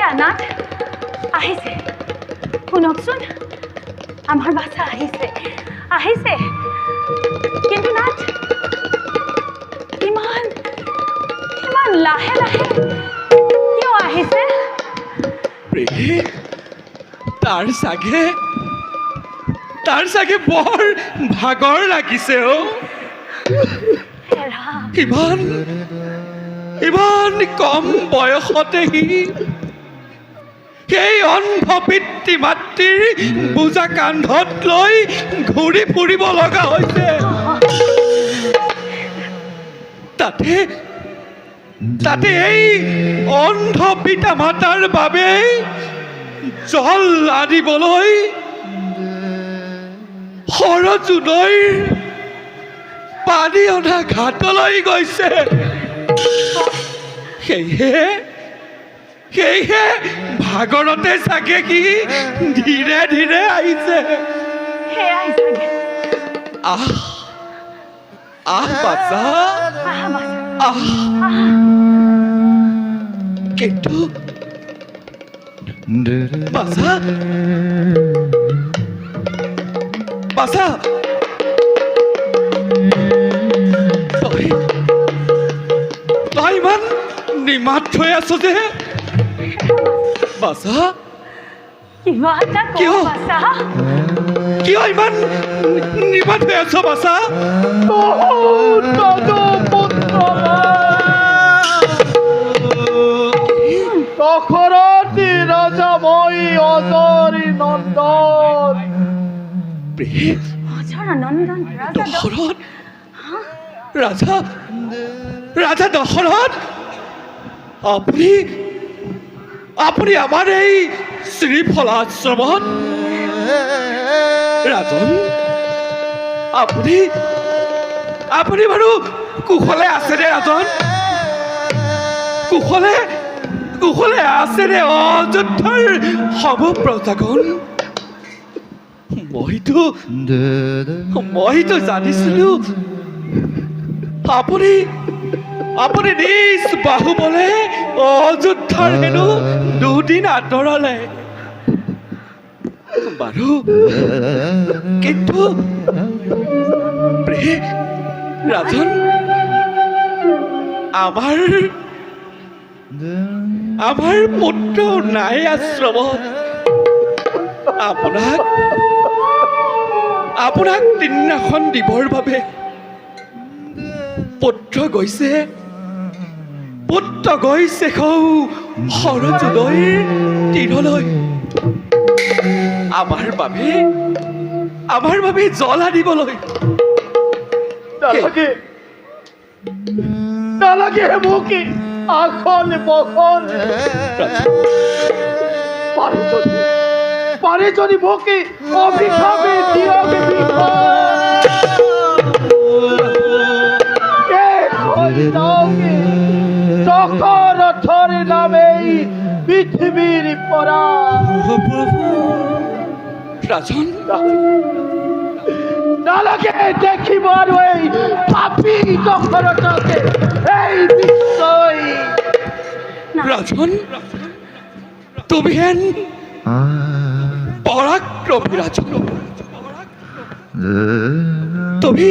এয়া নাথ আহিছে শুনকচোন আমাৰ বাচ্চা আহিছে কিন্তু নাথ ইমান লাহে লাহে কিয় আহিছে তাৰ চাগে বৰ ভাগৰ লাগিছে ইমান কম বয়সতে সেই অন্ধ পিতৃ মাতৃৰ বোজা কান্ধত লৈ ঘূৰি ফুৰিব লগা হৈছে তাতে এই অন্ধ পিতা মাতাৰ বাবে জল আনিবলৈ সৰজুনৈৰ পানী অনা ঘাটলৈ গৈছে সেয়েহে ভাগৰতে চাগে কি ধীৰে ধীৰে আহিছে বাচ্চা কিন্তু বাচ্চা তই ইমান নিমাত হৈ আছ যে বাচ্চা কিয় ইমান নিমাত হৈ আছ বাচ্চা দশৰথী ৰজা মই অজৰি নন্দন দশৰথ ৰাজা দশৰথ আপুনি আমাৰ এই শ্ৰীফলাশ্ৰমত ৰাজন আপুনি বাৰু কুশলে আছেনে ৰাজন কুশলে আছেনে অযোধ্যাৰ সমূহ প্ৰজাগণ মইতো জানিছিলো আপুনি নিজ বাহুবলে অযোধ্যাৰ হেনো দুদিন আঁতৰালে বাৰু কিন্তু ৰাজন আমাৰ পুত্ৰ নাই আশ্ৰমত আপোনাক দিনাখন দিবৰ বাবে পুত্ৰ গৈছে সৰজুনৈৰ তীৰলৈ আমাৰ বাবে জল আনিবলৈ নালাগে মোক আসন বসন পাৰে যদি মোক অভিশাপে দিয়ক দশৰথৰ নামেই পৃথিৱীৰ পৰা ৰাজন নালাগে দেখিব আৰু এই পাপী দশৰথকে এই বিশ্বই ৰাজন তুমি হেন পৰাক্ৰমী ৰাজন তুমি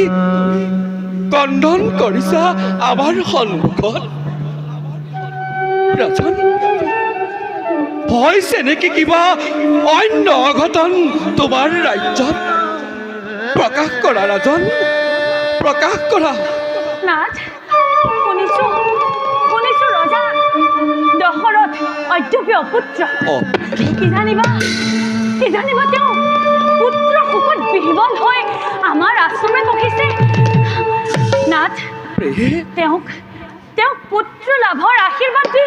কন্দন কৰিছা আমাৰ সন্মুখত ৰাজন হৈছে নেকি কিবা অন্য অঘটন তোমাৰ ৰাজ্যত প্ৰকাশ কৰা ৰাজন প্ৰকাশ কৰা নাথ শুনিছো ৰজা দশৰথ অদ্যপি অপুত্ৰ কি জানিবা তেওঁ পুত্ৰ শোকত বিহ্বল হৈ আমাৰ আশ্ৰমে বহিছে নাথ তেওঁক পুত্ৰ লাভৰ আশীৰ্বাদ দি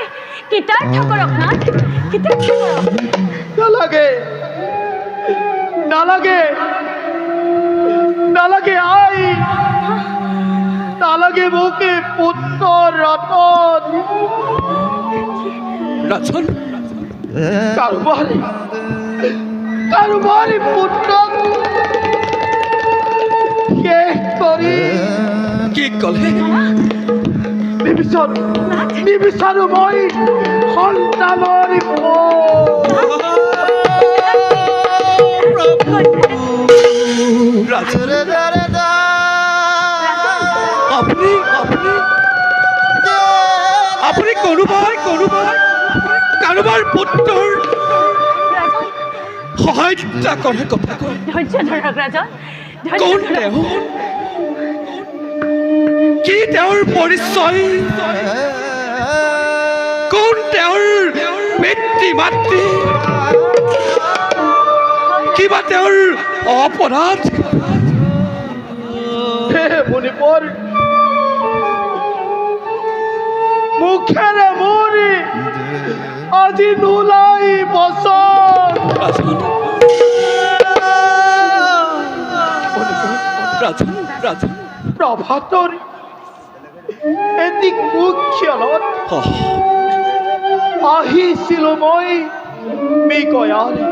কৃতাৰ্থ কৰক নাথ কৃতাৰ্থ কৰক নালাগে আই নালাগে মোকে পুত্ৰ ৰতন ৰাজন কাৰোবাৰী পুত্ৰক শেষ কৰি কি ক'লে নিবিচাৰো মই সন্তানৰ আপুনি আপুনি কাৰোবাৰ পুত্ৰৰ সহায় কৰাৰ কথা কয়। ধৈৰ্য ধৰক ৰাজন, কোন তেওঁ? কি তেওঁৰ পৰিচয়? কোন তেওঁৰ পিতৃ মাতৃ? কিবা তেওঁৰ অপৰাধ? হে মুনিবৰ, মুখেৰে মোৰি আজি নোলাই বছৰ। ৰাজন প্ৰভাতৰ এটি মুখ্যলত আহিছিলো মই মিকয়ালে।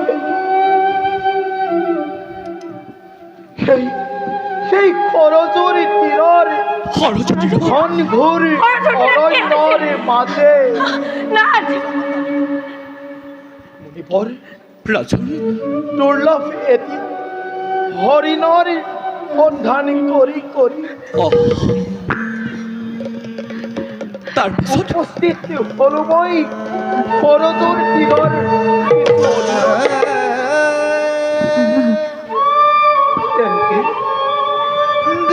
সেই খৰজুৰি তীৰৰ ঘনঘোৰ অৰণ্যৰ মাজে মুনিবৰ দুৰ্লভ এটি হৰিণৰ সন্ধান কৰি তাৰপিছত উপস্থিত হলো মই খৰজুৰ তীৰৰ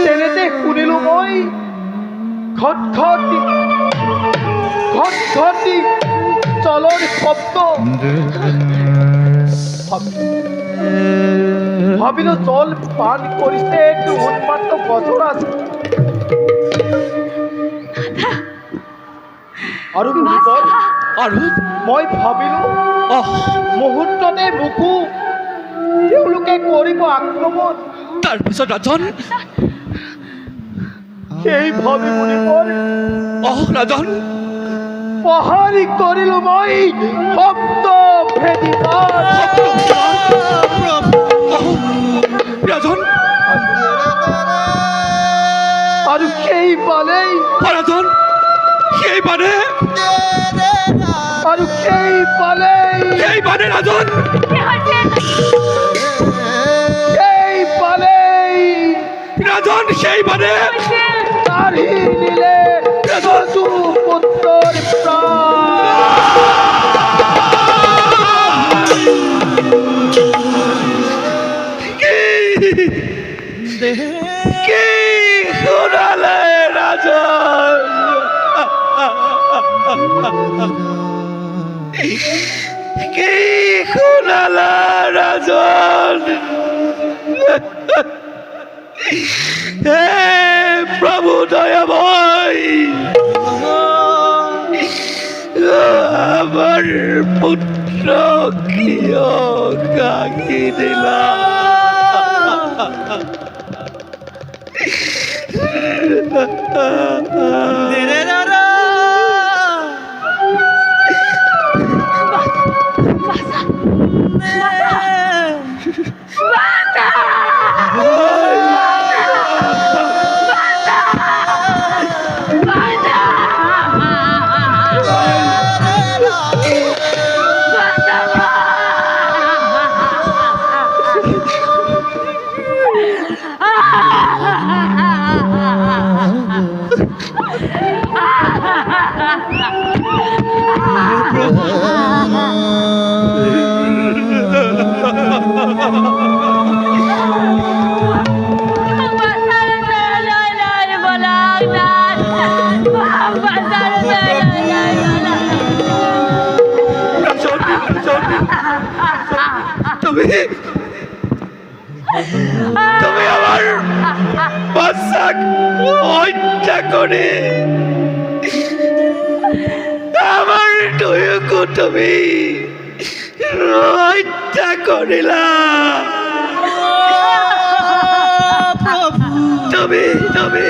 তেনেতে শুনিলো মই ঘটঘটি জলৰ শব্দ। ভাবিলো জল পান কৰিছে একটু উন্মাত্ত বছৰ আছে। আৰু মই ভাবিলো মুহূৰ্ততে মোকো তেওঁলোকে কৰিব আক্ৰমণ। তাৰপিছত ৰাজন সেই ভাবি মুনিবৰ ৰাজন পাহাৰি কৰিলো মই শব্দ ভেদি ৰাজন আৰু সেই পালেই ৰাজন আৰু সেই পালেই ৰাজন ৰাজন কাঢ়ি নিলে যদু পুত্ৰৰ কি শুনালে ৰাজন? কি শুনালা ৰাজন? হে প্ৰভু দয়াময়, আমার পুত্র কিয় কাকি দিলা? তুমি আমার বাচ্চাক হত্যা করে আমার টুকু তুমি হত্যা করিলা। তুমি তুমি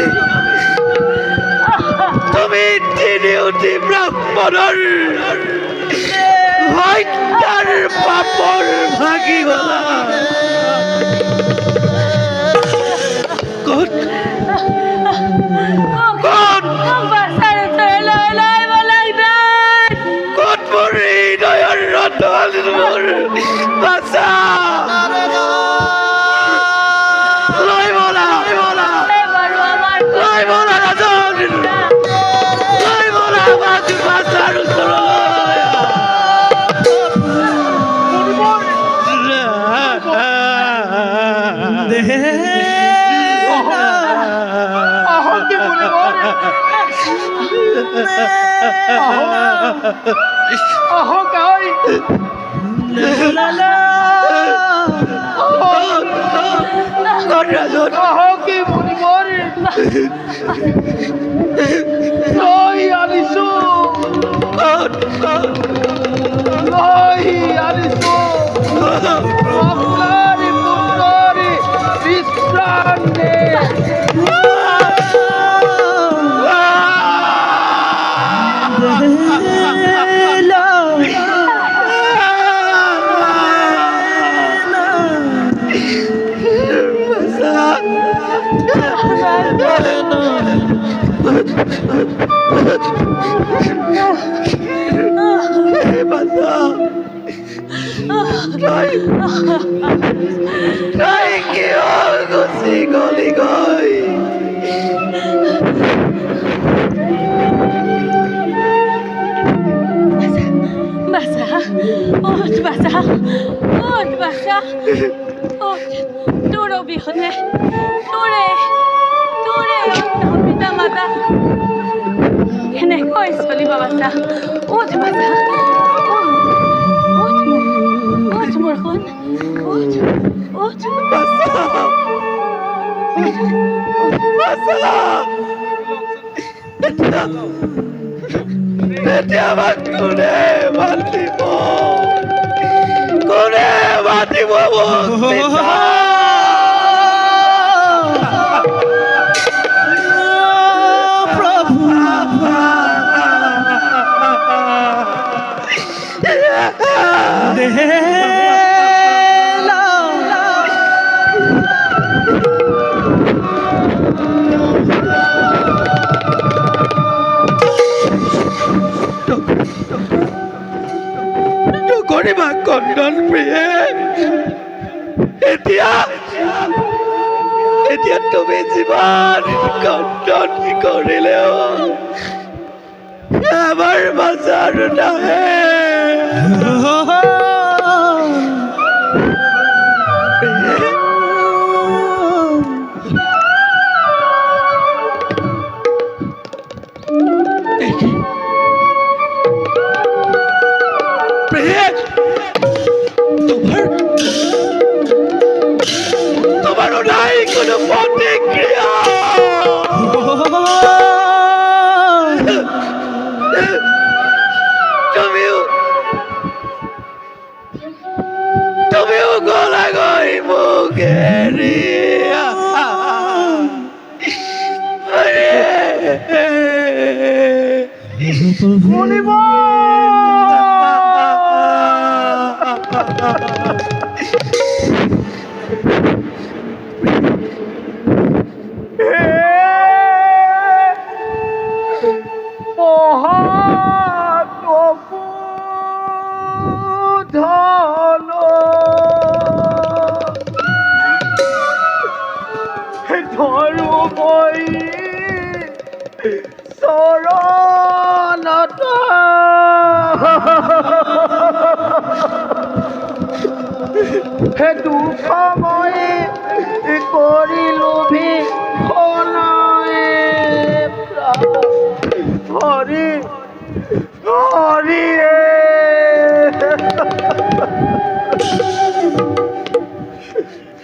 তুমি তিনিওটি ব্ৰাহ্মণৰ হত্যাৰ পাপৰ ভাগি হলা। মোৰ হৃদয়ৰ ৰতন মোৰ বাচা লৈ বলা বাৰু আমাৰ লৈ বলা ৰাজন লৈ বলা আমাৰ বাচাৰ ওচৰলৈ আহকে বলে আহ গাই আহকে বলি মৰে লই আনিছো লই আনিছো আপনাৰ পুত্ৰেৰ বিশ্ৰাম নে তোৰ অবিহনে তোৰে পিতা মাতা কেনেকৈ চলিব বাচা উঠ বাচা উঠ মোৰ সোণ উঠ এতিয়া আমাক কোনে মাতিব প্ৰভু কৰিবা কন্দন প্ৰিয়ে এতিয়া তুমি যিমান কন্দন কৰিলেও আমাৰ বাজাৰ নাহে তোমাৰও নাই কোনো প্ৰতিক্ৰিয়া তুমিও গলা গই মুখেৰি হে দুঃখ মই কৰিলো ভিক্ষণায় হৰি হৰি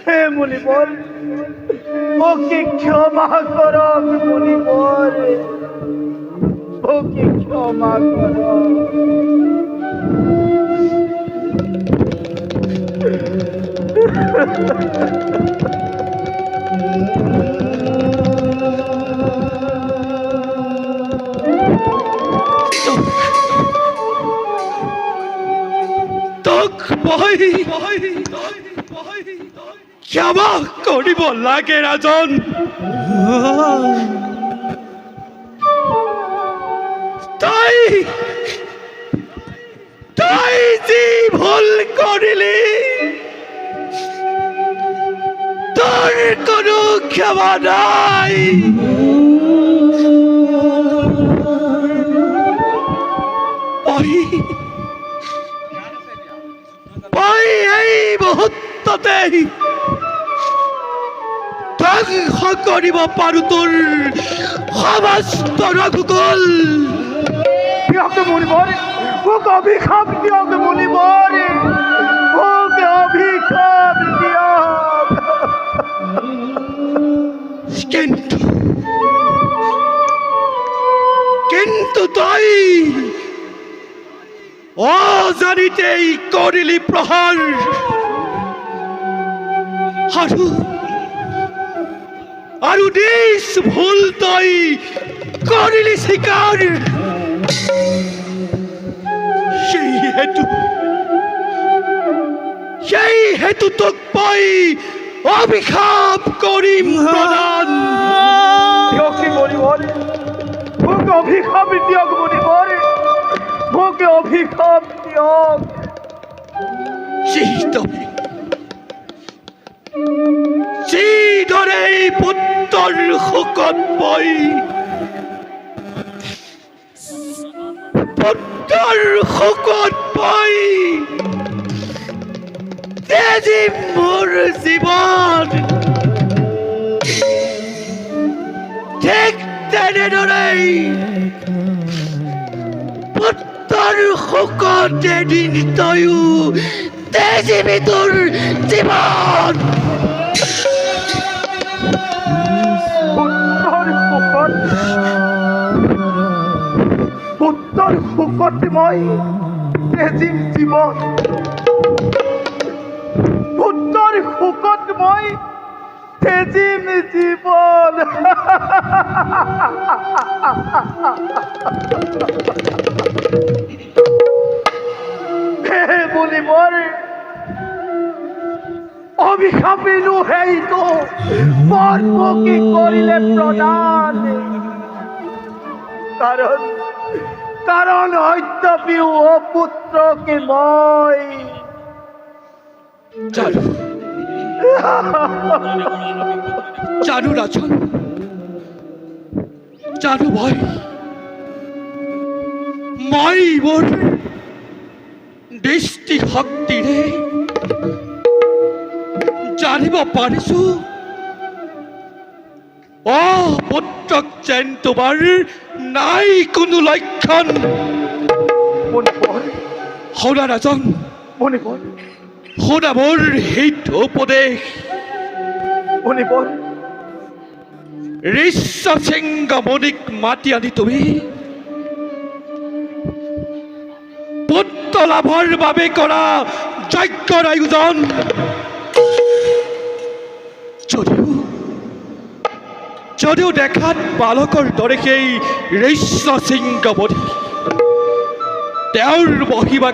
হে মুনিবৰ ওকে ক্ষমা কৰক মুনিবৰ ওকে ক্ষমা কৰক ক্ষমা কৰিব লাগে ৰাজন কৰিলি তোৰ কোনো ক্ষমা নাই মই এই মুহূৰ্ততে ধ্বংস কৰিব পাৰো তোৰ সমস্ত ৰঘুকুল দিয়ক মুনিবৰে মোক অভিশাপ দিয়ক মুনিবৰে মোক অভিশাপ দিয়ক কিন্তু তই অজানিতেই কৰিলি প্ৰহাৰ আৰু নিজ ভুল তই কৰিলি স্বীকাৰ সেই হেতু তোক মই অভিশাপ কৰিম প্ৰদান দিয়ক মুনিবৰে মোক অভিশাপ দিয়ক মুনিবৰে মোক অভিশাপ দিয়ক যিদৰে পুত্ৰৰ শোকত মই তেজি মোৰ জীৱন ঠিক তেনেদৰেই পুত্ৰৰ শোকত এদিন তয়ো তেজিবি তোৰ জীৱন পুত্ৰৰ শোকত মই তেজিম জীৱন পুত্ৰৰ শোকত মই তেজিম জীৱন হে মুনিবৰ অভিশাপিলো সেইটো বৰ্ম কি কৰিলে প্ৰদান কাৰণ হত্যপি অপুত্ৰকে মই জানো ৰাজন জানো মই মোৰ দৃষ্টি শক্তিৰে জানিব পাৰিছো পুত্ৰক যেন তোমাৰ নাই কোনো লক্ষণ শুনা ৰাজন শুনা মোৰ সেইটো উপদেশ ঋষ্যশৃংগ মুনিক মাতি আনি তুমি পুত্ৰ লাভৰ বাবে কৰা যজ্ঞৰ আয়োজন যদিও দেখাত বালকৰ দৰে সেই ঋষ্যশৃংগ মুনি তেওঁৰ মহিমা